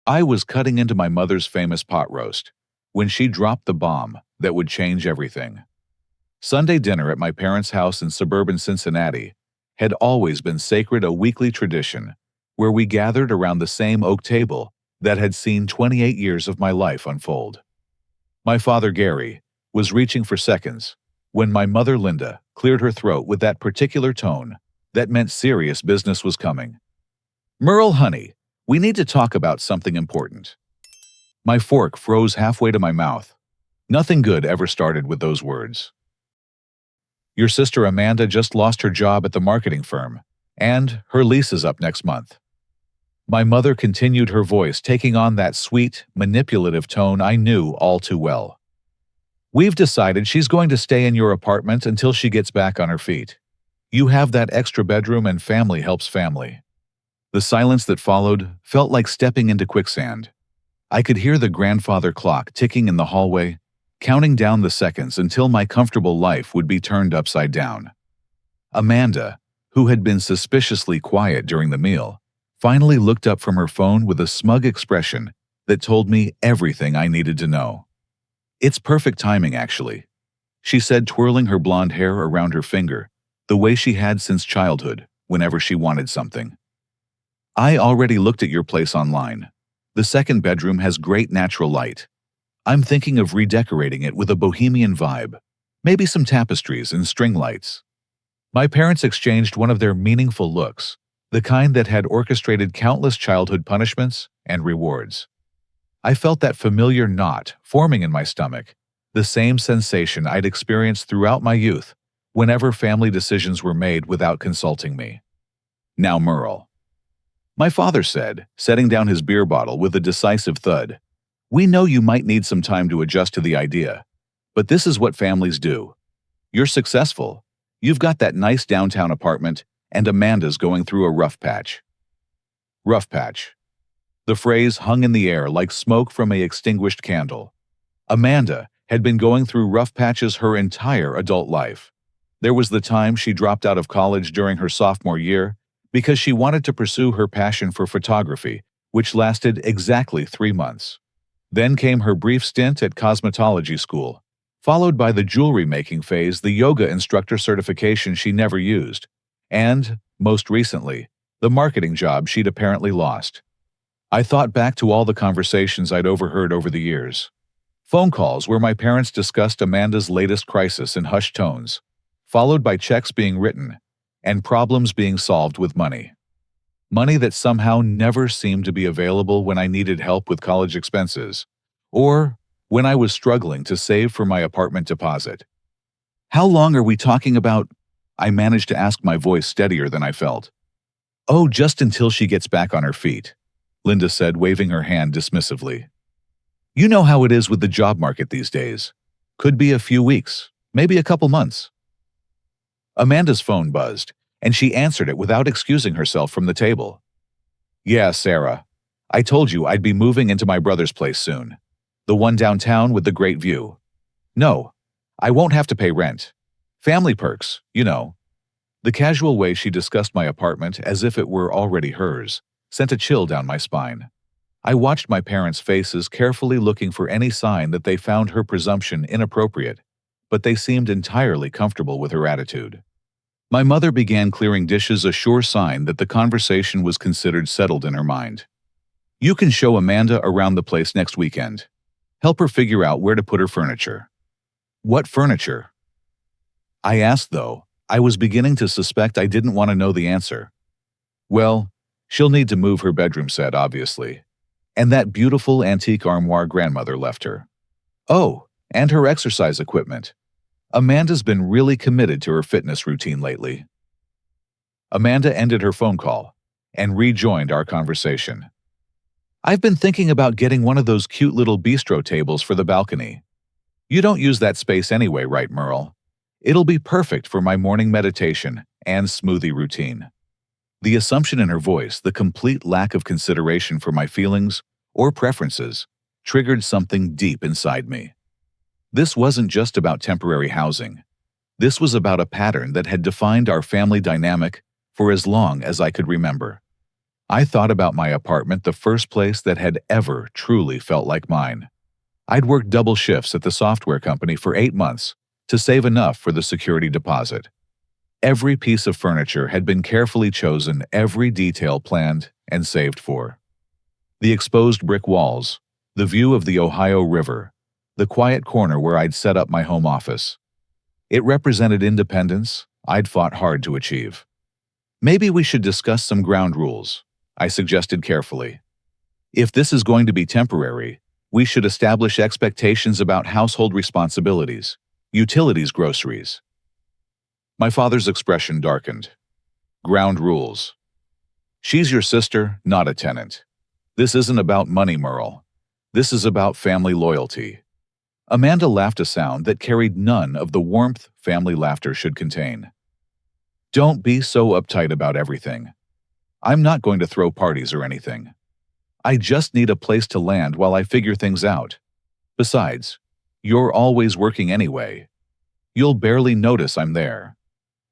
I was cutting into my mother's famous pot roast when she dropped the bomb that would change everything. Sunday dinner at my parents' house in suburban Cincinnati had always been sacred, a weekly tradition where we gathered around the same oak table that had seen 28 years of my life unfold. My father, Gary, was reaching for seconds when my mother, Linda, cleared her throat with that particular tone that meant serious business was coming. "Merle, honey, we need to talk about something important." My fork froze halfway to my mouth. Nothing good ever started with those words. "Your sister Amanda just lost her job at the marketing firm, and her lease is up next month." My mother continued, her voice taking on that sweet, manipulative tone I knew all too well. "We've decided she's going to stay in your apartment until she gets back on her feet. You have that extra bedroom and family helps family." The silence that followed felt like stepping into quicksand. I could hear the grandfather clock ticking in the hallway, counting down the seconds until my comfortable life would be turned upside down. Amanda, who had been suspiciously quiet during the meal, finally looked up from her phone with a smug expression that told me everything I needed to know. "It's perfect timing, actually," she said, twirling her blonde hair around her finger, the way she had since childhood, whenever she wanted something. "I already looked at your place online. The second bedroom has great natural light. I'm thinking of redecorating it with a bohemian vibe, maybe some tapestries and string lights." My parents exchanged one of their meaningful looks, the kind that had orchestrated countless childhood punishments and rewards. I felt that familiar knot forming in my stomach, the same sensation I'd experienced throughout my youth whenever family decisions were made without consulting me. "Now, Merle," my father said, setting down his beer bottle with a decisive thud, "we know you might need some time to adjust to the idea, but this is what families do. You're successful. You've got that nice downtown apartment, and Amanda's going through a rough patch." Rough patch. The phrase hung in the air like smoke from an extinguished candle. Amanda had been going through rough patches her entire adult life. There was the time she dropped out of college during her sophomore year because she wanted to pursue her passion for photography, which lasted exactly 3 months. Then came her brief stint at cosmetology school, followed by the jewelry-making phase, the yoga instructor certification she never used, and, most recently, the marketing job she'd apparently lost. I thought back to all the conversations I'd overheard over the years. Phone calls where my parents discussed Amanda's latest crisis in hushed tones, followed by checks being written and problems being solved with money. Money that somehow never seemed to be available when I needed help with college expenses, or when I was struggling to save for my apartment deposit. "How long are we talking about?" I managed to ask, my voice steadier than I felt. "Oh, just until she gets back on her feet," Linda said, waving her hand dismissively. "You know how it is with the job market these days. Could be a few weeks, maybe a couple months." Amanda's phone buzzed, and she answered it without excusing herself from the table. "Yeah, Sarah. I told you I'd be moving into my brother's place soon. The one downtown with the great view. No, I won't have to pay rent. Family perks, you know." The casual way she discussed my apartment as if it were already hers sent a chill down my spine. I watched my parents' faces, carefully looking for any sign that they found her presumption inappropriate, but they seemed entirely comfortable with her attitude. My mother began clearing dishes, a sure sign that the conversation was considered settled in her mind. "You can show Amanda around the place next weekend. Help her figure out where to put her furniture." "What furniture?" I asked, though I was beginning to suspect I didn't want to know the answer. "Well, she'll need to move her bedroom set, obviously. And that beautiful antique armoire grandmother left her. Oh, and her exercise equipment. Amanda's been really committed to her fitness routine lately." Amanda ended her phone call and rejoined our conversation. "I've been thinking about getting one of those cute little bistro tables for the balcony. You don't use that space anyway, right, Merle? It'll be perfect for my morning meditation and smoothie routine." The assumption in her voice, the complete lack of consideration for my feelings or preferences, triggered something deep inside me. This wasn't just about temporary housing. This was about a pattern that had defined our family dynamic for as long as I could remember. I thought about my apartment, the first place that had ever truly felt like mine. I'd worked double shifts at the software company for 8 months to save enough for the security deposit. Every piece of furniture had been carefully chosen, every detail planned and saved for. The exposed brick walls, the view of the Ohio River, the quiet corner where I'd set up my home office. It represented independence I'd fought hard to achieve. Maybe we should discuss some ground rules, I suggested carefully. If this is going to be temporary, we should establish expectations about household responsibilities, utilities, groceries. My father's expression darkened. Ground rules. She's your sister, not a tenant. This isn't about money, Merle. This is about family loyalty. Amanda laughed, a sound that carried none of the warmth family laughter should contain. Don't be so uptight about everything. I'm not going to throw parties or anything. I just need a place to land while I figure things out. Besides, you're always working anyway. You'll barely notice I'm there.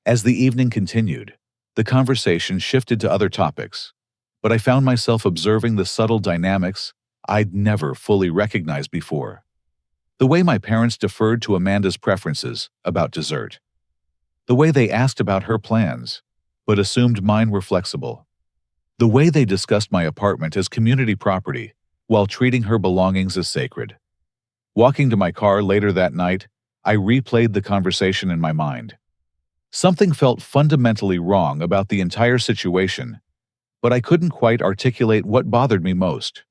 As the evening continued, the conversation shifted to other topics, but I found myself observing the subtle dynamics I'd never fully recognized before. The way my parents deferred to Amanda's preferences about dessert. The way they asked about her plans, but assumed mine were flexible. The way they discussed my apartment as community property while treating her belongings as sacred. Walking to my car later that night, I replayed the conversation in my mind. Something felt fundamentally wrong about the entire situation, but I couldn't quite articulate what bothered me most.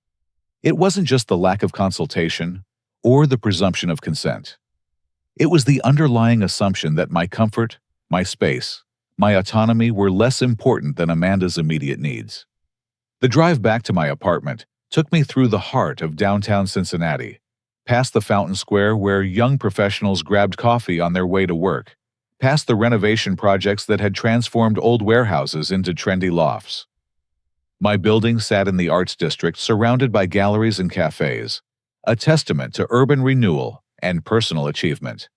It wasn't just the lack of consultation or the presumption of consent. It was the underlying assumption that my comfort, my space, my autonomy were less important than Amanda's immediate needs. The drive back to my apartment took me through the heart of downtown Cincinnati, past the Fountain Square where young professionals grabbed coffee on their way to work, past the renovation projects that had transformed old warehouses into trendy lofts. My building sat in the arts district surrounded by galleries and cafes, a testament to urban renewal and personal achievement.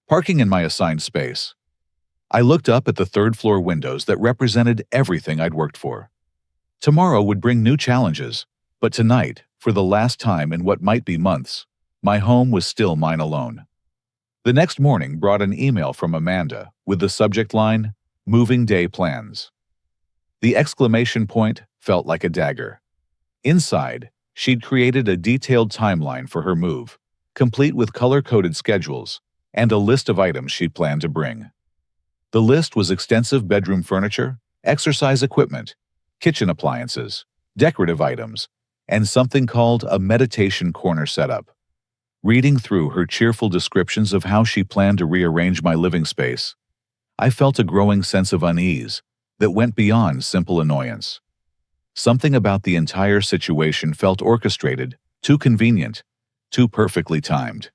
Parking in my assigned space, I looked up at the third-floor windows that represented everything I'd worked for. Tomorrow would bring new challenges, but tonight, for the last time in what might be months, my home was still mine alone. The next morning brought an email from Amanda with the subject line, "Moving Day Plans." The exclamation point felt like a dagger. Inside, she'd created a detailed timeline for her move, complete with color-coded schedules and a list of items she planned to bring. The list was extensive: bedroom furniture, exercise equipment, kitchen appliances, decorative items, and something called a meditation corner setup. Reading through her cheerful descriptions of how she planned to rearrange my living space, I felt a growing sense of unease that went beyond simple annoyance. Something about the entire situation felt orchestrated, too convenient, too perfectly timed.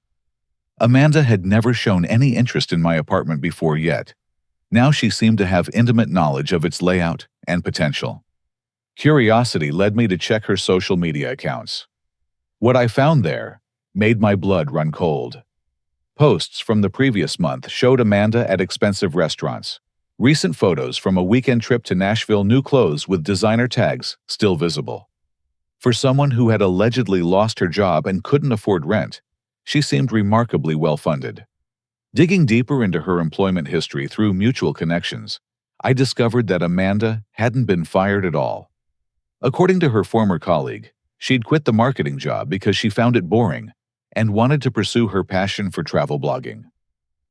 Amanda had never shown any interest in my apartment before yet. Now she seemed to have intimate knowledge of its layout and potential. Curiosity led me to check her social media accounts. What I found there made my blood run cold. Posts from the previous month showed Amanda at expensive restaurants. Recent photos from a weekend trip to Nashville, new clothes with designer tags still visible. For someone who had allegedly lost her job and couldn't afford rent, she seemed remarkably well-funded. Digging deeper into her employment history through mutual connections, I discovered that Amanda hadn't been fired at all. According to her former colleague, she'd quit the marketing job because she found it boring and wanted to pursue her passion for travel blogging.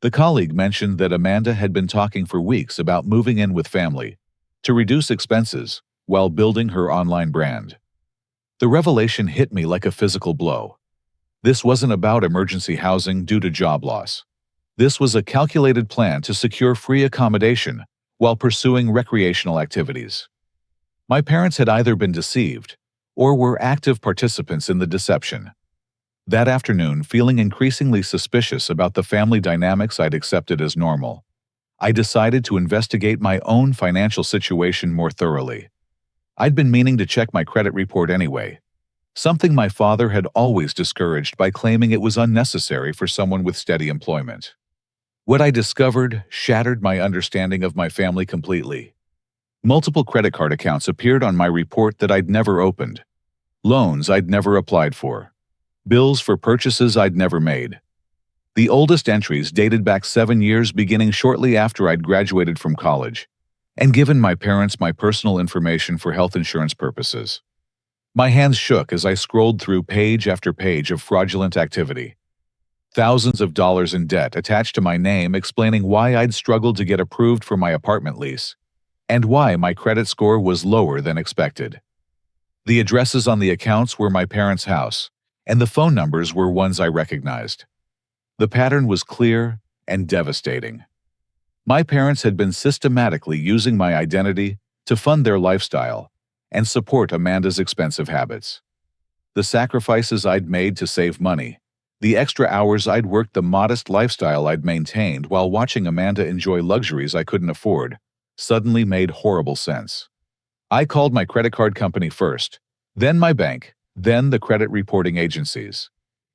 The colleague mentioned that Amanda had been talking for weeks about moving in with family to reduce expenses while building her online brand. The revelation hit me like a physical blow. This wasn't about emergency housing due to job loss. This was a calculated plan to secure free accommodation while pursuing recreational activities. My parents had either been deceived or were active participants in the deception. That afternoon, feeling increasingly suspicious about the family dynamics I'd accepted as normal, I decided to investigate my own financial situation more thoroughly. I'd been meaning to check my credit report anyway, something my father had always discouraged by claiming it was unnecessary for someone with steady employment. What I discovered shattered my understanding of my family completely. Multiple credit card accounts appeared on my report that I'd never opened. Loans I'd never applied for. Bills for purchases I'd never made. The oldest entries dated back 7 years, beginning shortly after I'd graduated from college, and given my parents my personal information for health insurance purposes. My hands shook as I scrolled through page after page of fraudulent activity. Thousands of dollars in debt attached to my name, explaining why I'd struggled to get approved for my apartment lease, and why my credit score was lower than expected. The addresses on the accounts were my parents' house, and the phone numbers were ones I recognized. The pattern was clear and devastating. My parents had been systematically using my identity to fund their lifestyle and support Amanda's expensive habits. The sacrifices I'd made to save money, the extra hours I'd worked, the modest lifestyle I'd maintained while watching Amanda enjoy luxuries I couldn't afford, suddenly made horrible sense. I called my credit card company first, then my bank, then the credit reporting agencies.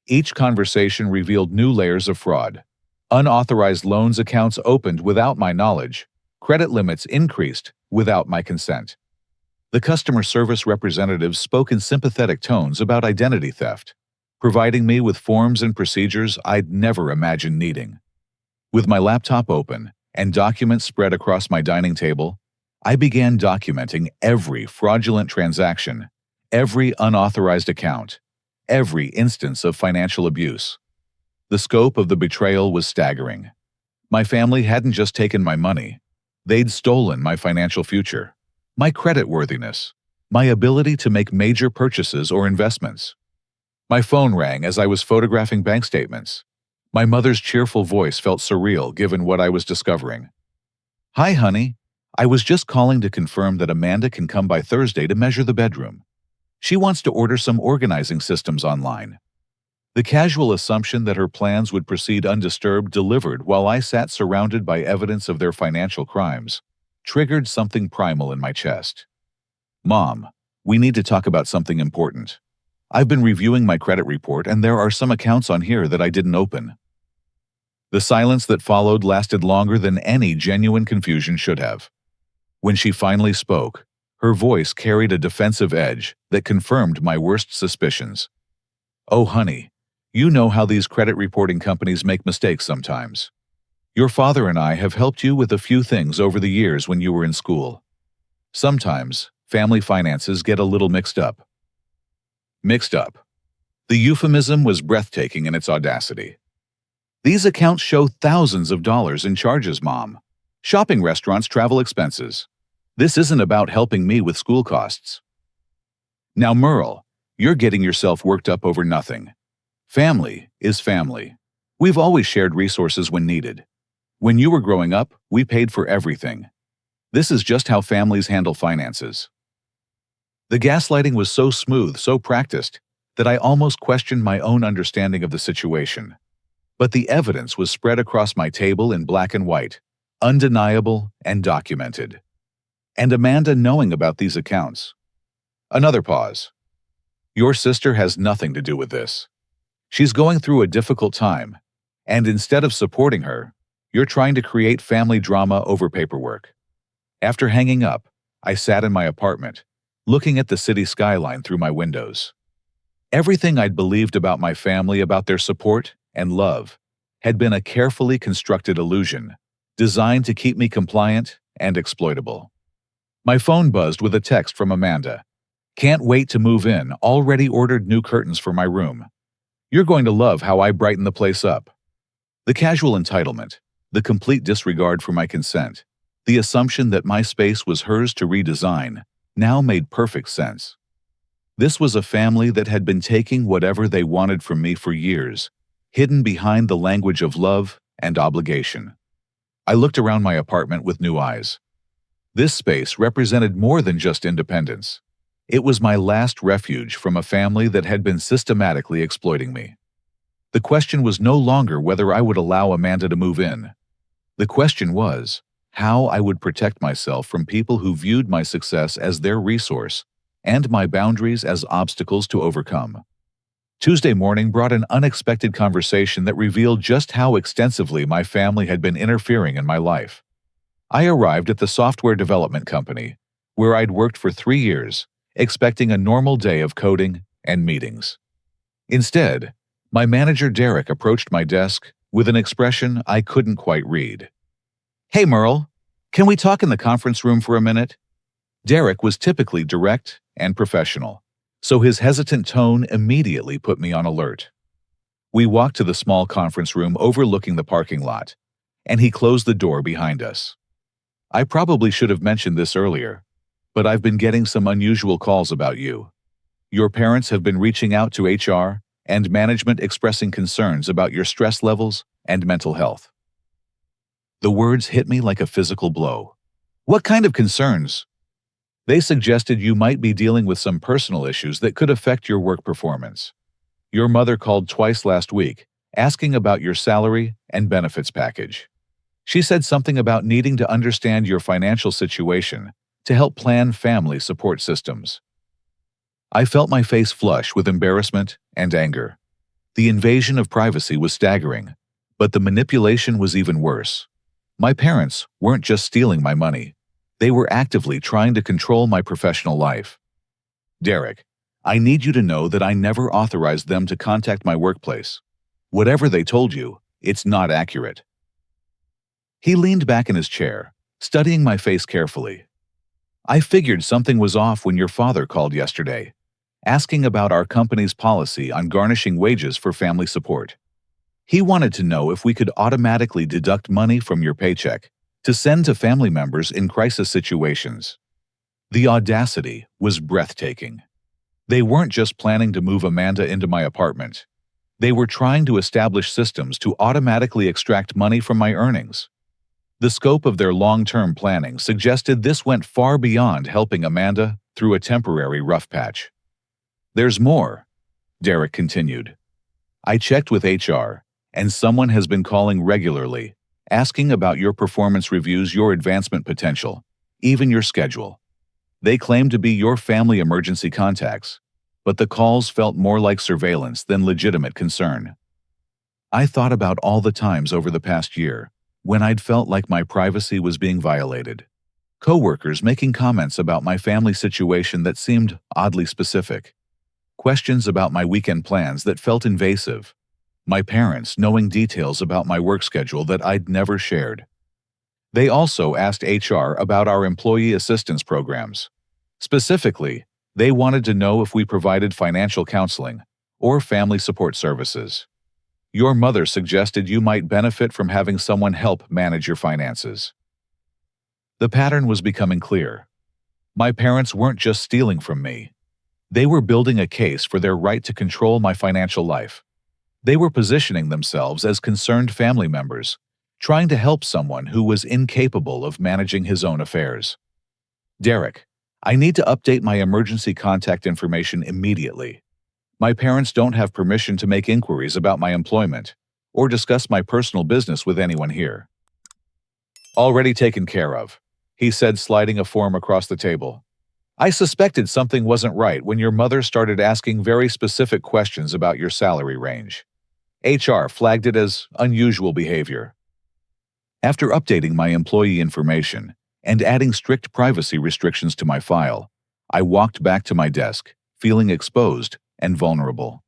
Each conversation revealed new layers of fraud. Unauthorized loans accounts opened without my knowledge. Credit limits increased without my consent. The customer service representatives spoke in sympathetic tones about identity theft, providing me with forms and procedures I'd never imagined needing. With my laptop open and documents spread across my dining table, I began documenting every fraudulent transaction, every unauthorized account, every instance of financial abuse. The scope of the betrayal was staggering. My family hadn't just taken my money, they'd stolen my financial future, my creditworthiness, my ability to make major purchases or investments. My phone rang as I was photographing bank statements. My mother's cheerful voice felt surreal given what I was discovering. "Hi, honey. I was just calling to confirm that Amanda can come by Thursday to measure the bedroom. She wants to order some organizing systems online." The casual assumption that her plans would proceed undisturbed delivered while I sat surrounded by evidence of their financial crimes, triggered something primal in my chest. "Mom, we need to talk about something important. I've been reviewing my credit report and there are some accounts on here that I didn't open." The silence that followed lasted longer than any genuine confusion should have. When she finally spoke, her voice carried a defensive edge that confirmed my worst suspicions. "Oh, honey, you know how these credit reporting companies make mistakes sometimes. Your father and I have helped you with a few things over the years when you were in school. Sometimes, family finances get a little mixed up." Mixed up. The euphemism was breathtaking in its audacity. "These accounts show thousands of dollars in charges, Mom. Shopping, restaurants, travel expenses. This isn't about helping me with school costs." Now, Merle, you're getting yourself worked up over nothing. Family is family. We've always shared resources when needed. When you were growing up, we paid for everything. This is just how families handle finances. The gaslighting was so smooth, so practiced, that I almost questioned my own understanding of the situation. But the evidence was spread across my table in black and white, undeniable and documented. And Amanda knowing about these accounts. Another pause. "Your sister has nothing to do with this. She's going through a difficult time, and instead of supporting her, you're trying to create family drama over paperwork." After hanging up, I sat in my apartment, looking at the city skyline through my windows. Everything I'd believed about my family, about their support and love, had been a carefully constructed illusion, designed to keep me compliant and exploitable. My phone buzzed with a text from Amanda. "Can't wait to move in, already ordered new curtains for my room. You're going to love how I brighten the place up." The casual entitlement, the complete disregard for my consent, the assumption that my space was hers to redesign, now made perfect sense. This was a family that had been taking whatever they wanted from me for years, hidden behind the language of love and obligation. I looked around my apartment with new eyes. This space represented more than just independence. It was my last refuge from a family that had been systematically exploiting me. The question was no longer whether I would allow Amanda to move in. The question was how I would protect myself from people who viewed my success as their resource and my boundaries as obstacles to overcome. Tuesday morning brought an unexpected conversation that revealed just how extensively my family had been interfering in my life. I arrived at the software development company, where I'd worked for 3 years, expecting a normal day of coding and meetings. Instead, my manager Derek approached my desk with an expression I couldn't quite read. "Hey Merle, can we talk in the conference room for a minute?" Derek was typically direct and professional, so his hesitant tone immediately put me on alert. We walked to the small conference room overlooking the parking lot, and he closed the door behind us. "I probably should have mentioned this earlier, but I've been getting some unusual calls about you. Your parents have been reaching out to HR and management expressing concerns about your stress levels and mental health." The words hit me like a physical blow. "What kind of concerns?" "They suggested you might be dealing with some personal issues that could affect your work performance. Your mother called twice last week, asking about your salary and benefits package. She said something about needing to understand your financial situation to help plan family support systems." I felt my face flush with embarrassment and anger. The invasion of privacy was staggering, but the manipulation was even worse. My parents weren't just stealing my money. They were actively trying to control my professional life. "Derek, I need you to know that I never authorized them to contact my workplace. Whatever they told you, it's not accurate." He leaned back in his chair, studying my face carefully. "I figured something was off when your father called yesterday, asking about our company's policy on garnishing wages for family support. He wanted to know if we could automatically deduct money from your paycheck to send to family members in crisis situations." The audacity was breathtaking. They weren't just planning to move Amanda into my apartment. They were trying to establish systems to automatically extract money from my earnings. The scope of their long-term planning suggested this went far beyond helping Amanda through a temporary rough patch. "There's more," Derek continued. "I checked with HR, and someone has been calling regularly, asking about your performance reviews, your advancement potential, even your schedule. They claim to be your family emergency contacts, but the calls felt more like surveillance than legitimate concern." I thought about all the times over the past year when I'd felt like my privacy was being violated. Coworkers making comments about my family situation that seemed oddly specific. Questions about my weekend plans that felt invasive. My parents knowing details about my work schedule that I'd never shared. They also asked HR about our employee assistance programs. Specifically, they wanted to know if we provided financial counseling or family support services. Your mother suggested you might benefit from having someone help manage your finances. The pattern was becoming clear. My parents weren't just stealing from me. They were building a case for their right to control my financial life. They were positioning themselves as concerned family members, trying to help someone who was incapable of managing his own affairs. "Derek, I need to update my emergency contact information immediately. My parents don't have permission to make inquiries about my employment or discuss my personal business with anyone here." "Already taken care of," he said, sliding a form across the table. "I suspected something wasn't right when your mother started asking very specific questions about your salary range. HR flagged it as unusual behavior." After updating my employee information and adding strict privacy restrictions to my file, I walked back to my desk, feeling exposed and vulnerable.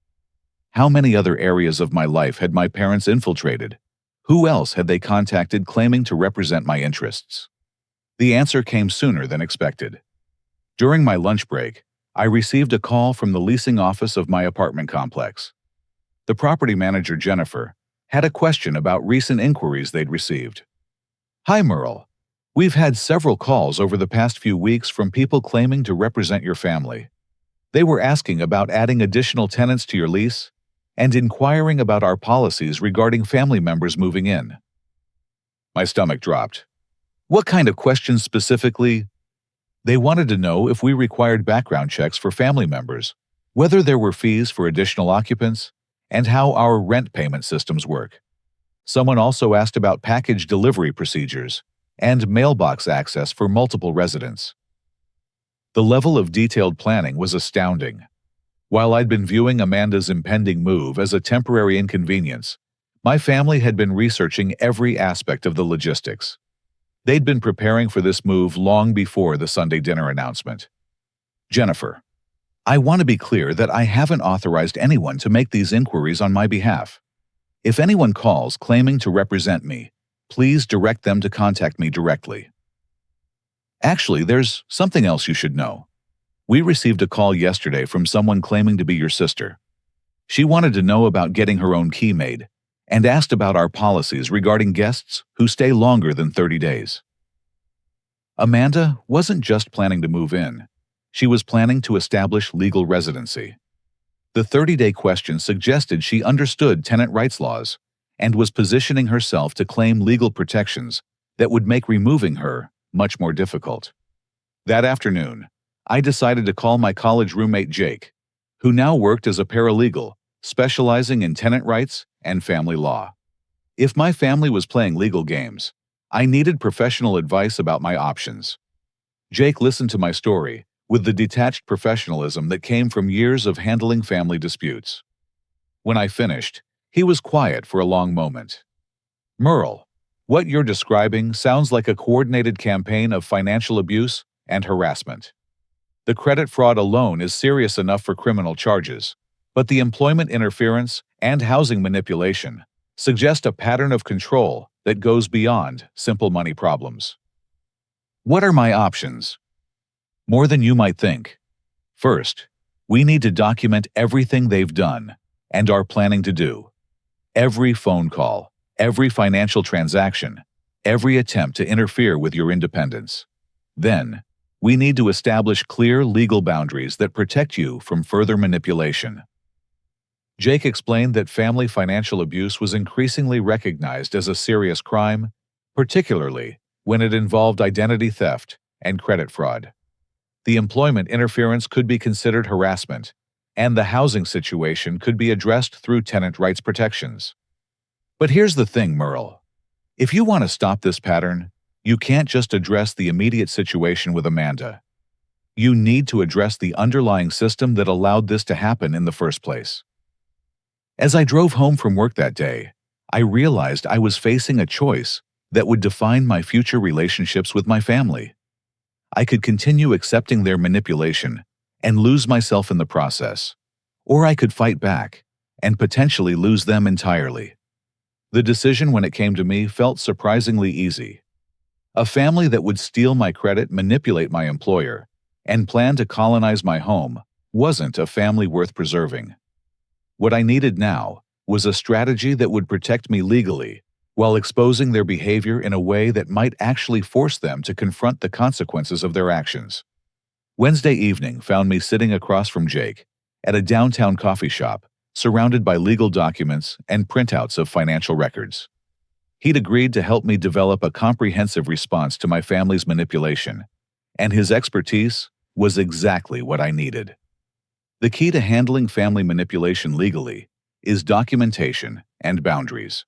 How many other areas of my life had my parents infiltrated? Who else had they contacted claiming to represent my interests? The answer came sooner than expected. During my lunch break, I received a call from the leasing office of my apartment complex. The property manager, Jennifer, had a question about recent inquiries they'd received. "Hi, Merle. We've had several calls over the past few weeks from people claiming to represent your family. They were asking about adding additional tenants to your lease and inquiring about our policies regarding family members moving in." My stomach dropped. "What kind of questions specifically?" "They wanted to know if we required background checks for family members, whether there were fees for additional occupants, and how our rent payment systems work. Someone also asked about package delivery procedures and mailbox access for multiple residents." The level of detailed planning was astounding. While I'd been viewing Amanda's impending move as a temporary inconvenience, my family had been researching every aspect of the logistics. They'd been preparing for this move long before the Sunday dinner announcement. Jennifer, I want to be clear that I haven't authorized anyone to make these inquiries on my behalf. If anyone calls claiming to represent me, please direct them to contact me directly. Actually, there's something else you should know. We received a call yesterday from someone claiming to be your sister. She wanted to know about getting her own key made and asked about our policies regarding guests who stay longer than 30 days. Amanda wasn't just planning to move in. She was planning to establish legal residency. The 30-day question suggested she understood tenant rights laws and was positioning herself to claim legal protections that would make removing her much more difficult. That afternoon, I decided to call my college roommate Jake, who now worked as a paralegal, specializing in tenant rights and family law. If my family was playing legal games, I needed professional advice about my options. Jake listened to my story with the detached professionalism that came from years of handling family disputes. When I finished, he was quiet for a long moment. Merle, what you're describing sounds like a coordinated campaign of financial abuse and harassment. The credit fraud alone is serious enough for criminal charges, but the employment interference and housing manipulation suggest a pattern of control that goes beyond simple money problems. What are my options? More than you might think. First, we need to document everything they've done and are planning to do. Every phone call, every financial transaction, every attempt to interfere with your independence. Then, we need to establish clear legal boundaries that protect you from further manipulation. Jake explained that family financial abuse was increasingly recognized as a serious crime, particularly when it involved identity theft and credit fraud. The employment interference could be considered harassment, and the housing situation could be addressed through tenant rights protections. But here's the thing, Merle. If you want to stop this pattern, you can't just address the immediate situation with Amanda. You need to address the underlying system that allowed this to happen in the first place. As I drove home from work that day, I realized I was facing a choice that would define my future relationships with my family. I could continue accepting their manipulation and lose myself in the process, or I could fight back and potentially lose them entirely. The decision, when it came to me, felt surprisingly easy. A family that would steal my credit, manipulate my employer, and plan to colonize my home wasn't a family worth preserving. What I needed now was a strategy that would protect me legally while exposing their behavior in a way that might actually force them to confront the consequences of their actions. Wednesday evening found me sitting across from Jake at a downtown coffee shop, surrounded by legal documents and printouts of financial records. He'd agreed to help me develop a comprehensive response to my family's manipulation, and his expertise was exactly what I needed. The key to handling family manipulation legally is documentation and boundaries.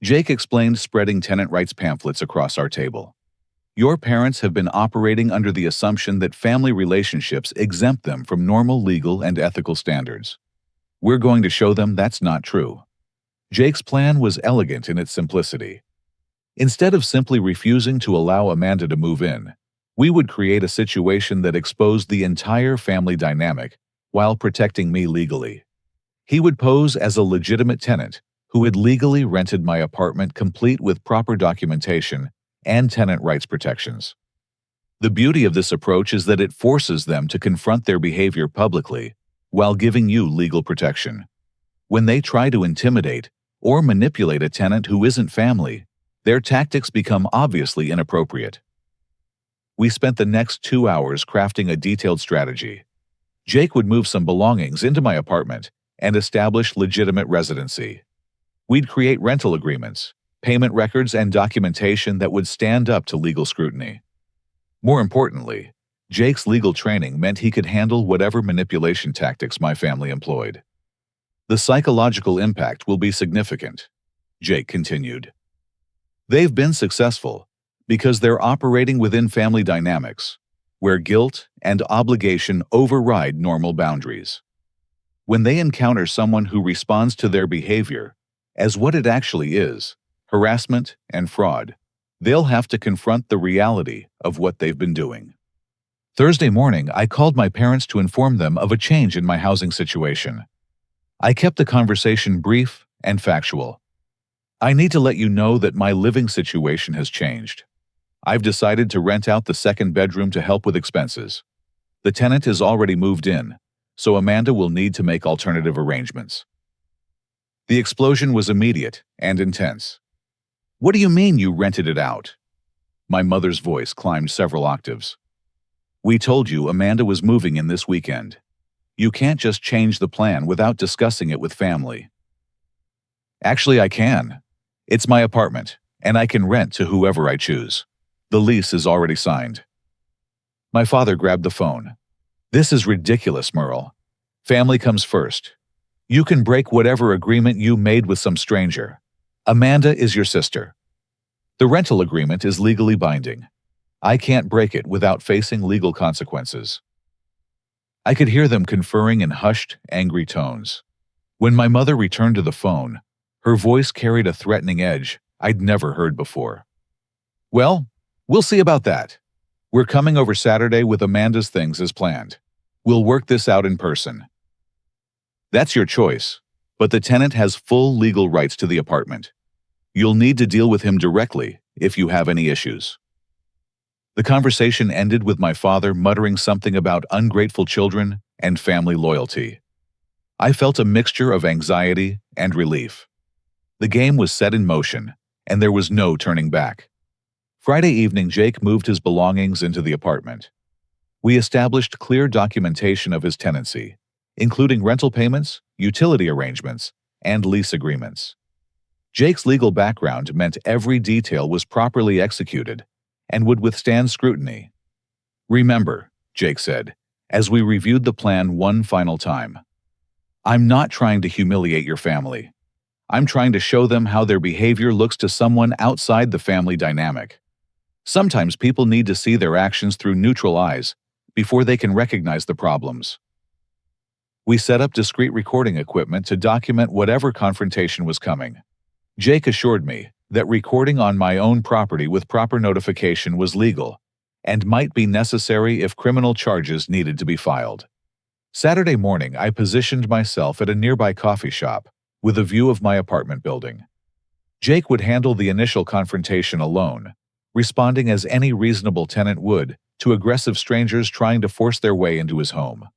Jake explained, spreading tenant rights pamphlets across our table. Your parents have been operating under the assumption that family relationships exempt them from normal legal and ethical standards. We're going to show them that's not true. Jake's plan was elegant in its simplicity. Instead of simply refusing to allow Amanda to move in, we would create a situation that exposed the entire family dynamic while protecting me legally. He would pose as a legitimate tenant who had legally rented my apartment, complete with proper documentation and tenant rights protections. The beauty of this approach is that it forces them to confront their behavior publicly while giving you legal protection. When they try to intimidate or manipulate a tenant who isn't family, their tactics become obviously inappropriate. We spent the next 2 hours crafting a detailed strategy. Jake would move some belongings into my apartment and establish legitimate residency. We'd create rental agreements, payment records, and documentation that would stand up to legal scrutiny. More importantly, Jake's legal training meant he could handle whatever manipulation tactics my family employed. The psychological impact will be significant, Jake continued. They've been successful because they're operating within family dynamics, where guilt and obligation override normal boundaries. When they encounter someone who responds to their behavior as what it actually is, harassment and fraud, They'll have to confront the reality of what they've been doing. Thursday morning, I called my parents to inform them of a change in my housing situation. I kept the conversation brief and factual. I need to let you know that my living situation has changed. I've decided to rent out the second bedroom to help with expenses. The tenant is already moved in, so Amanda will need to make alternative arrangements. The explosion was immediate and intense. What do you mean you rented it out? My mother's voice climbed several octaves. We told you Amanda was moving in this weekend. You can't just change the plan without discussing it with family. Actually, I can. It's my apartment, and I can rent to whoever I choose. The lease is already signed. My father grabbed the phone. This is ridiculous, Merle. Family comes first. You can break whatever agreement you made with some stranger. Amanda is your sister. The rental agreement is legally binding. I can't break it without facing legal consequences. I could hear them conferring in hushed, angry tones. When my mother returned to the phone, her voice carried a threatening edge I'd never heard before. Well, we'll see about that. We're coming over Saturday with Amanda's things as planned. We'll work this out in person. That's your choice, but the tenant has full legal rights to the apartment. You'll need to deal with him directly if you have any issues. The conversation ended with my father muttering something about ungrateful children and family loyalty. I felt a mixture of anxiety and relief. The game was set in motion, and there was no turning back. Friday evening, Jake moved his belongings into the apartment. We established clear documentation of his tenancy, including rental payments, utility arrangements, and lease agreements. Jake's legal background meant every detail was properly executed and would withstand scrutiny. Remember, Jake said, as we reviewed the plan one final time, I'm not trying to humiliate your family. I'm trying to show them how their behavior looks to someone outside the family dynamic. Sometimes people need to see their actions through neutral eyes before they can recognize the problems. We set up discreet recording equipment to document whatever confrontation was coming. Jake assured me that recording on my own property with proper notification was legal and might be necessary if criminal charges needed to be filed. Saturday morning, I positioned myself at a nearby coffee shop with a view of my apartment building. Jake would handle the initial confrontation alone, responding as any reasonable tenant would to aggressive strangers trying to force their way into his home.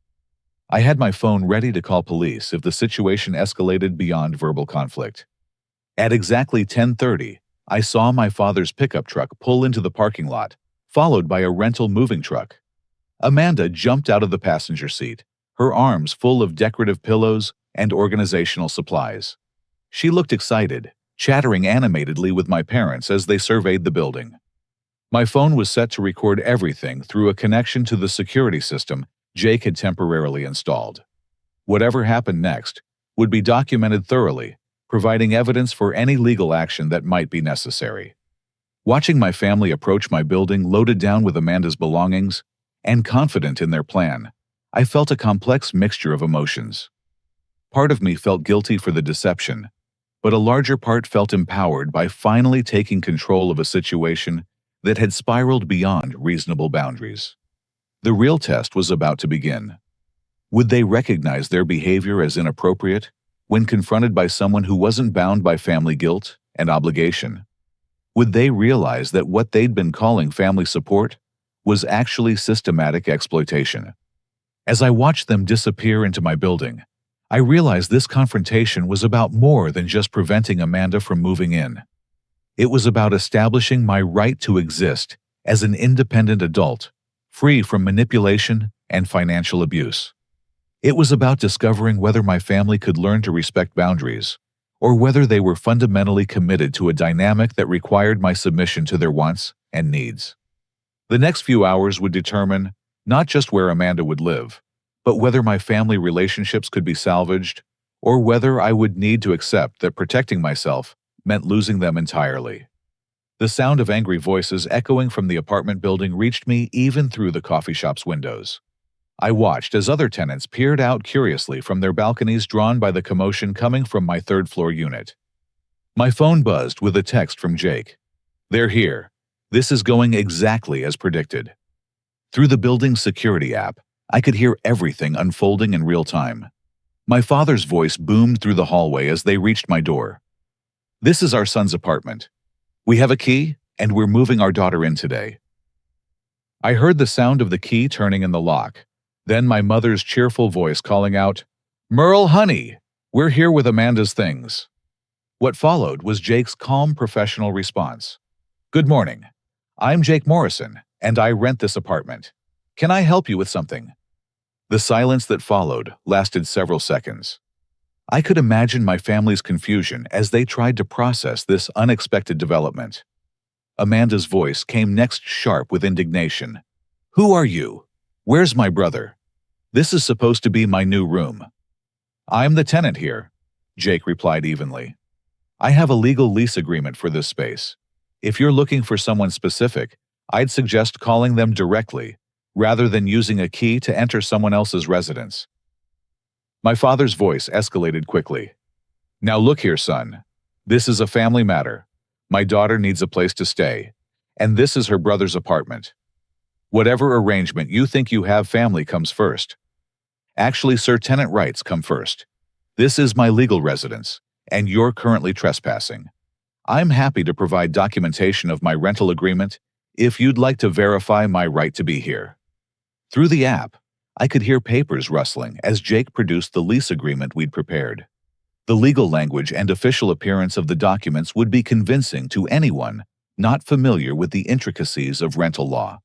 I had my phone ready to call police if the situation escalated beyond verbal conflict. At exactly 10:30, I saw my father's pickup truck pull into the parking lot, followed by a rental moving truck. Amanda jumped out of the passenger seat, her arms full of decorative pillows and organizational supplies. She looked excited, chattering animatedly with my parents as they surveyed the building. My phone was set to record everything through a connection to the security system Jake had temporarily installed. Whatever happened next would be documented thoroughly, providing evidence for any legal action that might be necessary. Watching my family approach my building loaded down with Amanda's belongings and confident in their plan, I felt a complex mixture of emotions. Part of me felt guilty for the deception, but a larger part felt empowered by finally taking control of a situation that had spiraled beyond reasonable boundaries. The real test was about to begin. Would they recognize their behavior as inappropriate when confronted by someone who wasn't bound by family guilt and obligation? Would they realize that what they'd been calling family support was actually systematic exploitation? As I watched them disappear into my building, I realized this confrontation was about more than just preventing Amanda from moving in. It was about establishing my right to exist as an independent adult, free from manipulation and financial abuse. It was about discovering whether my family could learn to respect boundaries, or whether they were fundamentally committed to a dynamic that required my submission to their wants and needs. The next few hours would determine not just where Amanda would live, but whether my family relationships could be salvaged, or whether I would need to accept that protecting myself meant losing them entirely. The sound of angry voices echoing from the apartment building reached me even through the coffee shop's windows. I watched as other tenants peered out curiously from their balconies, drawn by the commotion coming from my third-floor unit. My phone buzzed with a text from Jake. They're here. This is going exactly as predicted. Through the building's security app, I could hear everything unfolding in real time. My father's voice boomed through the hallway as they reached my door. This is our son's apartment. We have a key, and we're moving our daughter in today. I heard the sound of the key turning in the lock, then my mother's cheerful voice calling out, "Merle, honey, we're here with Amanda's things." What followed was Jake's calm professional response. "Good morning. I'm Jake Morrison, and I rent this apartment. Can I help you with something?" The silence that followed lasted several seconds. I could imagine my family's confusion as they tried to process this unexpected development. Amanda's voice came next sharp with indignation. "Who are you? Where's my brother? This is supposed to be my new room." "I'm the tenant here," Jake replied evenly. "I have a legal lease agreement for this space. If you're looking for someone specific, I'd suggest calling them directly, rather than using a key to enter someone else's residence." My father's voice escalated quickly. "Now look here, son. This is a family matter. My daughter needs a place to stay, and this is her brother's apartment. Whatever arrangement you think you have, family comes first. Actually, sir, tenant rights come first. This is my legal residence, and you're currently trespassing. I'm happy to provide documentation of my rental agreement if you'd like to verify my right to be here." Through the app, I could hear papers rustling as Jake produced the lease agreement we'd prepared. The legal language and official appearance of the documents would be convincing to anyone not familiar with the intricacies of rental law.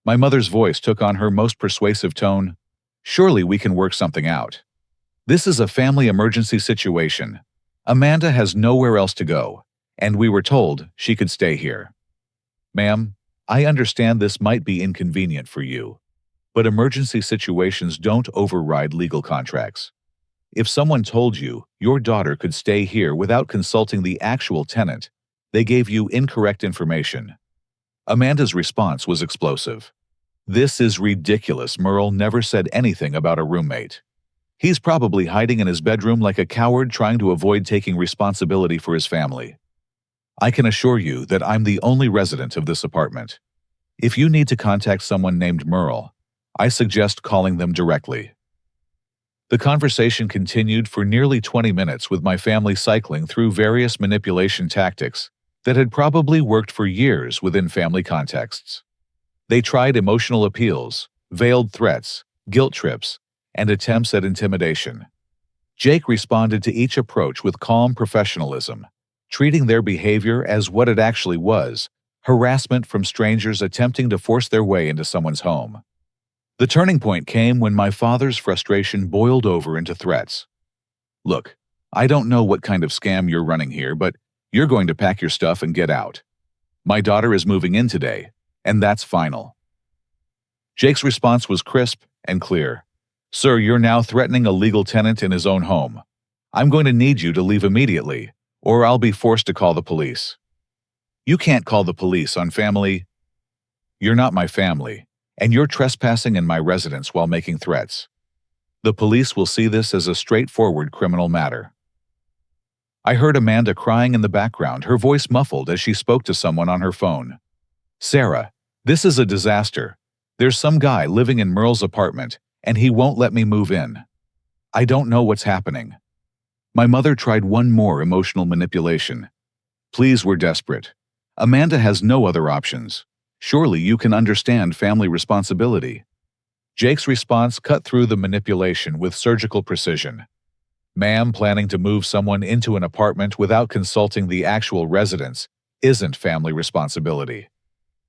My mother's voice took on her most persuasive tone. "Surely we can work something out. This is a family emergency situation. Amanda has nowhere else to go, and we were told she could stay here. Ma'am, I understand this might be inconvenient for you, but emergency situations don't override legal contracts. If someone told you your daughter could stay here without consulting the actual tenant, they gave you incorrect information." Amanda's response was explosive. "This is ridiculous. Merle never said anything about a roommate. He's probably hiding in his bedroom like a coward trying to avoid taking responsibility for his family. I can assure you that I'm the only resident of this apartment. If you need to contact someone named Merle, I suggest calling them directly." The conversation continued for nearly 20 minutes with my family cycling through various manipulation tactics that had probably worked for years within family contexts. They tried emotional appeals, veiled threats, guilt trips, and attempts at intimidation. Jake responded to each approach with calm professionalism, treating their behavior as what it actually was: harassment from strangers attempting to force their way into someone's home. The turning point came when my father's frustration boiled over into threats. "Look, I don't know what kind of scam you're running here, but you're going to pack your stuff and get out. My daughter is moving in today, and that's final." Jake's response was crisp and clear. "Sir, you're now threatening a legal tenant in his own home. I'm going to need you to leave immediately, or I'll be forced to call the police." "You can't call the police on family." "You're not my family, and you're trespassing in my residence while making threats. The police will see this as a straightforward criminal matter." I heard Amanda crying in the background, her voice muffled as she spoke to someone on her phone. "Sarah, this is a disaster. There's some guy living in Merle's apartment, and he won't let me move in. I don't know what's happening." My mother tried one more emotional manipulation. "Please, we're desperate. Amanda has no other options. Surely you can understand family responsibility." Jake's response cut through the manipulation with surgical precision. "Ma'am, planning to move someone into an apartment without consulting the actual residents isn't family responsibility.